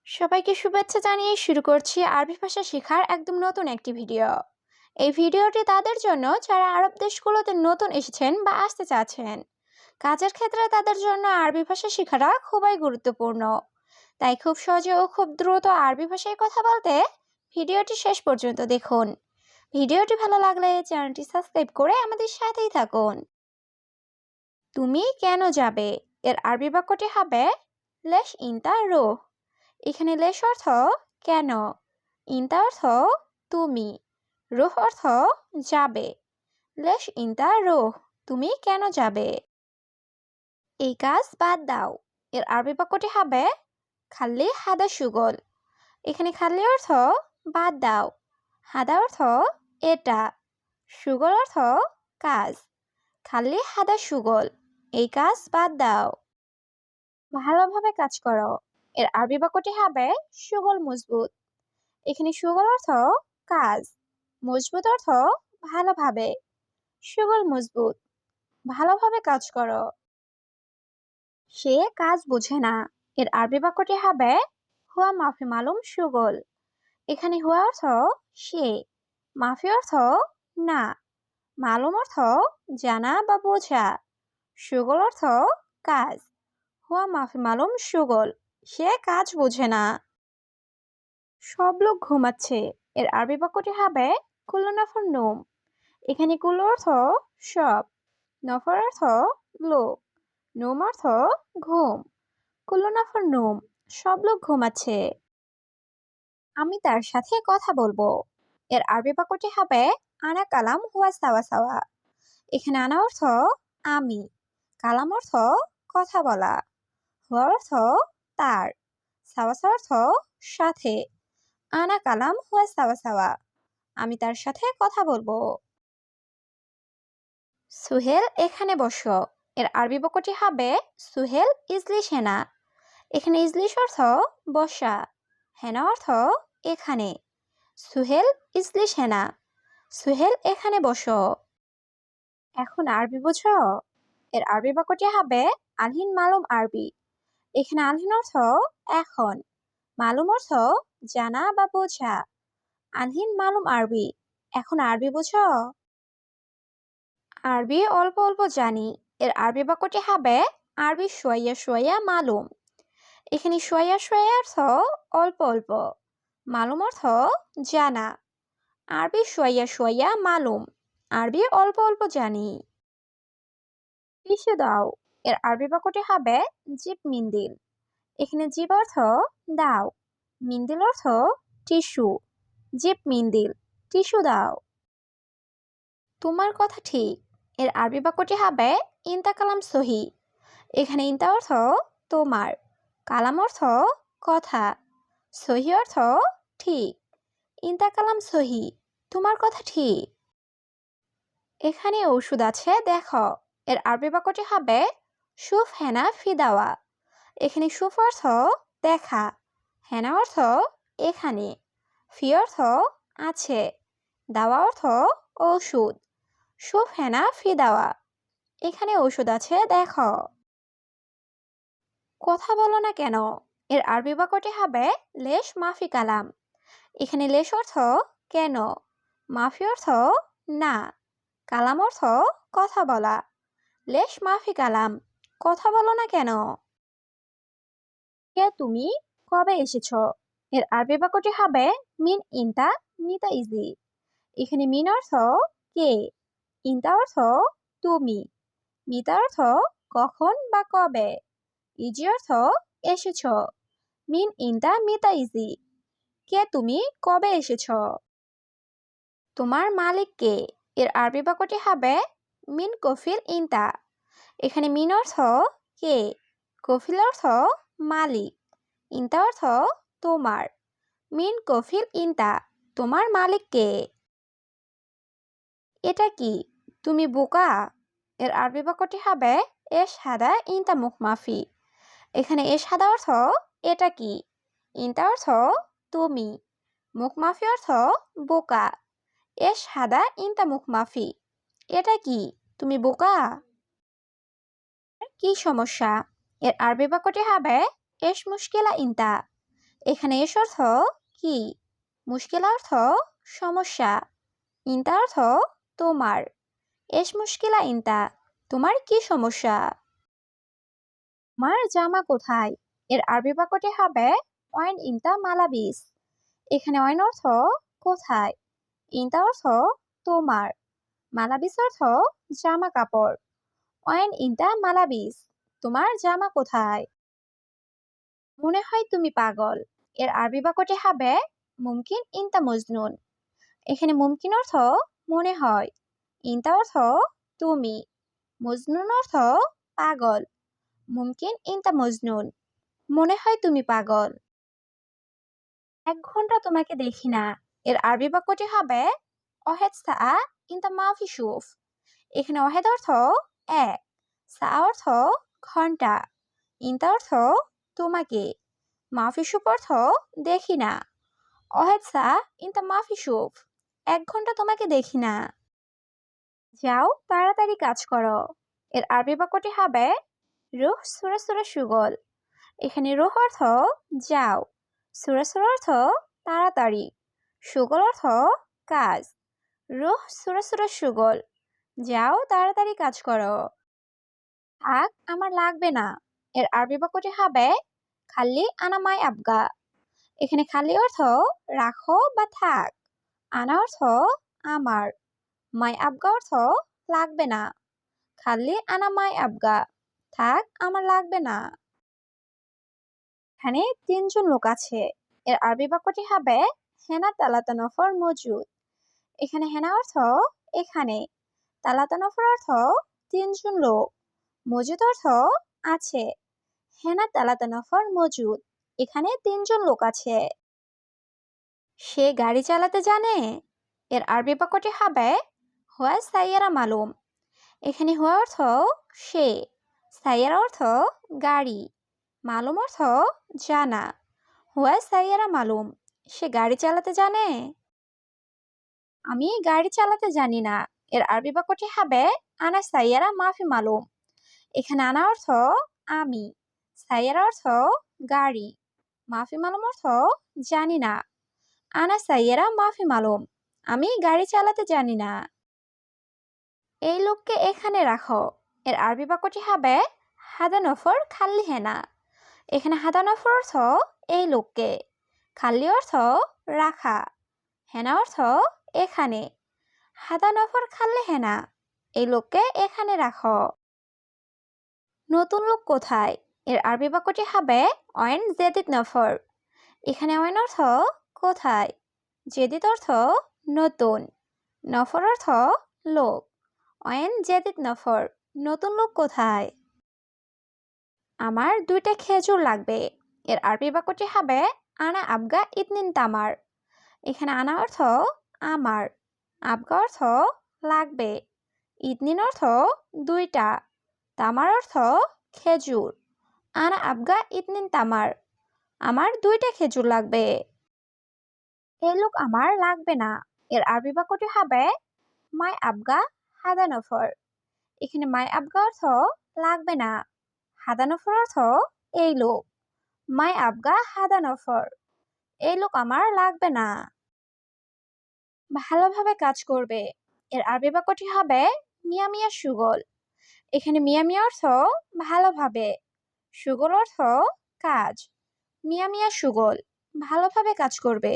সবাইকে শুভেচ্ছা জানিয়ে শুরু করছি আরবি ভাষা শেখার একদম নতুন একটি ভিডিও। এই ভিডিওটি তাদের জন্য যারা আরব দেশগুলোতে নতুন এসেছেন বা আসতে চাচ্ছেন। কাজের ক্ষেত্রে তাদের জন্য আরবি ভাষা শেখাটা খুবই গুরুত্বপূর্ণ। তাই খুব সহজে ও খুব দ্রুত আরবি ভাষায় কথা বলতে ভিডিওটি শেষ পর্যন্ত দেখুন। ভিডিওটি ভালো লাগলে চ্যানেলটি সাবস্ক্রাইব করে আমাদের সাথেই থাকুন। তুমি কেন যাবে এর আরবি বাক্যটি হবে লেশ ইনতা রুহ। এখানে লেশ অর্থ কেন, ইনতা অর্থ তুমি, রুহ অর্থ যাবে। লেশ ইনতা রুহ, তুমি কেন যাবে। এই কাজ বাদ দাও এর আরবি বাক্যটি হবে খাল্লি হাদা সুগল। এখানে খাল্লি অর্থ বাদ দাও, হাদা অর্থ এটা, সুগল অর্থ কাজ। খাল্লি হাদা সুগল, এই কাজ বাদ দাও। ভালোভাবে কাজ করো এর আরবি বাক্যটি হবে সুগল মজবুত। এখানে সুগল অর্থ কাজ, মজবুত অর্থ ভালোভাবে। সুগল মজবুত, ভালোভাবে কাজ করো। সে কাজ বোঝে না এর আরবি বাক্যটি হবে হুয়া মাফি মালুম সুগল। এখানে হুয়া অর্থ সে, মাফি অর্থ না, মালুম অর্থ জানা বা বোঝা, সুগল অর্থ কাজ। হুয়া মাফি মালুম সুগল, সে কাজ বোঝে না। সব লোক ঘুমাচ্ছে এর আরবি বাক্যটি হবে কুল্লু নাফর নোম। এখানে কুল্লু অর্থ সব, নফর অর্থ লোক, নোম অর্থ ঘুম। কুল্লু নাফর নোম, সব লোক ঘুমাচ্ছে। আমি তার সাথে কথা বলবো এর আরবি বাক্যটি হবে আনা কালাম হুয়া সাওয়া সাওয়া। এখানে আনা অর্থ আমি, কালাম অর্থ কথা বলা, হুয়া অর্থ তার, সাওয়া সাওয়া অর্থ সাথে। আনা কালাম হুয়া সাওয়া সাওয়া, আমি তার সাথে কথা বলবো। সুহেল এখানে বসো এর আরবি বাক্যটি হবে সুহেল ইজলিশ হেনা। এখানে ইজলিশ অর্থ বসা, হেনা অর্থ এখানে। সুহেল ইজলিশ হেনা, সুহেল এখানে বসো। এখন আরবি বুঝো এর আরবি বাক্যটি হবে আলহিন মালুম আরবি। এখানে আলহিন অর্থ এখন, মালুম অর্থ জানা বা বোঝা। আলহিন মালুম আরবি, এখন আরবি বুঝো। আরবি অল্প অল্প জানি এর আরবি বাক্যটি হবে আরবি শোয়া শোয়া মালুম। এখানে শোয়া শোয়া অর্থ অল্প অল্প, মালুম অর্থ জানা। আরবি শোয়া শোয়া মালুম, আরবি অল্প অল্প জানি। টিস্যু দাও এর আরবি বাক্যটি হবে জিব মিন্দিল। এখানে জিব অর্থ দাও, মিন্দিল অর্থ টিস্যু। জিব মিন্দিল, টিস্যু দাও। তোমার কথা ঠিক এর আরবি বাক্যটি হবে ইনতা কালাম সহি। এখানে ইনতা অর্থ তোমার, কালাম অর্থ কথা, সহি অর্থ ঠিক। ইনতা কালাম সহি, তোমার কথা ঠিক। এখানে ওষুধ আছে দেখো এর আরবি বাক্যটি হবে সুফ হেনা ফি দাওয়া। এখানে সুফ অর্থ দেখা, হেনা অর্থ এখানে, ফি অর্থ আছে, দাওয়া অর্থ ওষুধ। সুফ হেনা ফি দাওয়া, এখানে ওষুধ আছে দেখো। কথা বলো না কেন এর আরবি বাক্যটি হবে লেশ মাফি কালাম। এখানে লেশ অর্থ কেন, মাফি অর্থ না, কালাম অর্থ কথা বলা। লেশ মাফি কালাম, কথা বলো না কেন। কে তুমি কবে এসেছো এর আরবি বাক্যটি হবে মিন ইনতা মিতা ইজি। এখানে মিন অর্থ কে, ইনতা অর্থ তুমি, মিতা অর্থ কখন বা কবে, ইজি অর্থ এসেছো। মিন ইনতা মিতা ইজি, কে তুমি কবে এসেছো। তোমার মালিক কে এর আরবি বাক্যটি হবে মিন কফিল ইনতা। এখানে মিন অর্থ কে, কফিল অর্থ মালিক, ইনতা অর্থ তোমার। মিন কফিল ইনতা, তোমার মালিক কে। এটা কি তুমি বোকা এর আরবি বাক্যটি হবে এশ হাদা ইনতা মুখ মাফি। এখানে এশ হাদা অর্থ এটা কি, ইনতা অর্থ তুমি, মুখ মাফি অর্থ বোকা। এশ হাদা ইনতা মুখ মাফি, এটা কি তুমি বোকা। কি সমস্যা এর আরবি বাক্যটি হবে এশ মুশকিলা ইনতা। এখানে এস অর্থ কি, মুশকিল অর্থ সমস্যা, ইনতা অর্থ তোমার। এস মুশকিলা ইনতা, তোমার কি সমস্যা? তোমার জামা কোথায়? এর আরবি বাক্যটি হবে ওয়াইন ইনতা মালাবিস। এখানে ওয়াইন অর্থ কোথায়, ইনতা অর্থ তোমার, মালাবিস অর্থ জামা কাপড়। ওয়াইন ইনতা মালাবিস, তোমার জামা কোথায়? মনে হয় তুমি পাগল। এর আরবি বাক্যটি হবে মুমকিন ইনতা মজনুন। এখানে মুমকিন অর্থ মনে হয়, ইনতা অর্থ তুমি, মজনুন অর্থ পাগল। মুমকিন ইনতা মজনুন, মনে হয় তুমি পাগল। 1 ঘন্টা তোমাকে দেখি না। এর আরবি বাক্যটি হবে ওয়াহেদ সাআ ইনতা মাফি শুফ। এখানে ওয়াহেদ অর্থ এক, সাআ অর্থ ঘন্টা, ইনতা অর্থ তোমাকে, মাফি শুফ অর্থ দেখি না। ওয়াহেদ সাআ ইনতা মাফি শুফ, 1 ঘন্টা তোমাকে দেখি না। যাও তাড়াতাড়ি কাজ করো। এর আরবি বাক্যটি হবে রুহ সুরা সুরা সুগল। এখানে রুহ অর্থ যাও, সুরা সুরা অর্থ তাড়াতাড়ি, সুগল অর্থ কাজ। রুহ সুরা সুরা সুগল, যাও তাড়াতাড়ি কাজ করো। থাক আমার লাগবে না। এর আরবি বাক্যটি হবে খালি আনা মাই আবগা। এখানে খালি অর্থ রাখো বা থাক, আনা অর্থ আমার, মাই আবগা অর্থ লাগবে না। খালি আনা মাই আবগা, থাক আমার লাগবে না। এখানে 3জন লোক আছে। এর আরবি বাক্যটি হবে হেনা তালাতা নফর মজুদ। এখানে হেনা অর্থ এখানে, তালাতা নফর অর্থ 3জন লোক, মজুদ অর্থ আছে। হেনা তালাতা নফর মজুদ, এখানে 3জন লোক আছে। সে গাড়ি চালাতে জানে। এর আরবি বাক্যটি হবে হুয়া সাইয়ারা মালুম। এখানে হুয়া অর্থ সে, সাইয়ারা অর্থ গাড়ি, মালুম অর্থ জানা। হুয়া সাইয়ারা মালুম, সে গাড়ি চালাতে জানে। আমি গাড়ি চালাতে জানি না। এর আরবি বাক্যটি হবে আনা সাইয়ারা মাফি মালুম। এখানে আনা অর্থ আমি, সাইয়ারা অর্থ গাড়ি, মাফি মালুম অর্থ জানি না। আনা সাইয়ারা মাফি মালুম, আমি গাড়ি চালাতে জানি না। এই লোককে এখানে রাখো। এর আরবি বাক্যটি হবে হাদা নফর খাল্লি হেনা। এখানে হাদা নফর অর্থ এই লোককে, খাল্লি অর্থ রাখা, হেনা অর্থ এখানে। হাদা নফর খাল্লি হেনা, এই লোককে এখানে রাখো। নতুন লোক কোথায়? এর আরবি বাক্যটি হবে ওয়েন জেদিদ নফর। এখানে ওয়েন অর্থ কোথায়, জেদিদ অর্থ নতুন, নফর অর্থ লোক। ওয়েন জেদিদ নফর, নতুন লোক কোথায়? আমার 2টা খেজুর লাগবে। এর আরবি বাক্যটি হবে আনা আবগা ইতনিন তামার। এখানে আনা অর্থ আমার, আবগা অর্থ লাগবে, ইতনিন অর্থ 2টা, তামার অর্থ খেজুর। আনা আবগা ইতনিন তামার, আমার 2টা খেজুর লাগবে। এই লোক আমার লাগবে না। এর আরবি বাক্যটি হবে মাই আবগা হাদা নফর। এখানে মাই আবগা অর্থ লাগবে না, হাদা নফর অর্থ এই লোক। মাই আবগা হাদা নফর, এই লোক আমার লাগবে না। ভালোভাবে কাজ করবে। এর আরবি বাক্যটি হবে মিয়া মিয়া সুগল। এখানে মিয়া মিয়া অর্থ ভালোভাবে, সুগল অর্থ কাজ। মিয়া মিয়া সুগল, ভালোভাবে কাজ করবে।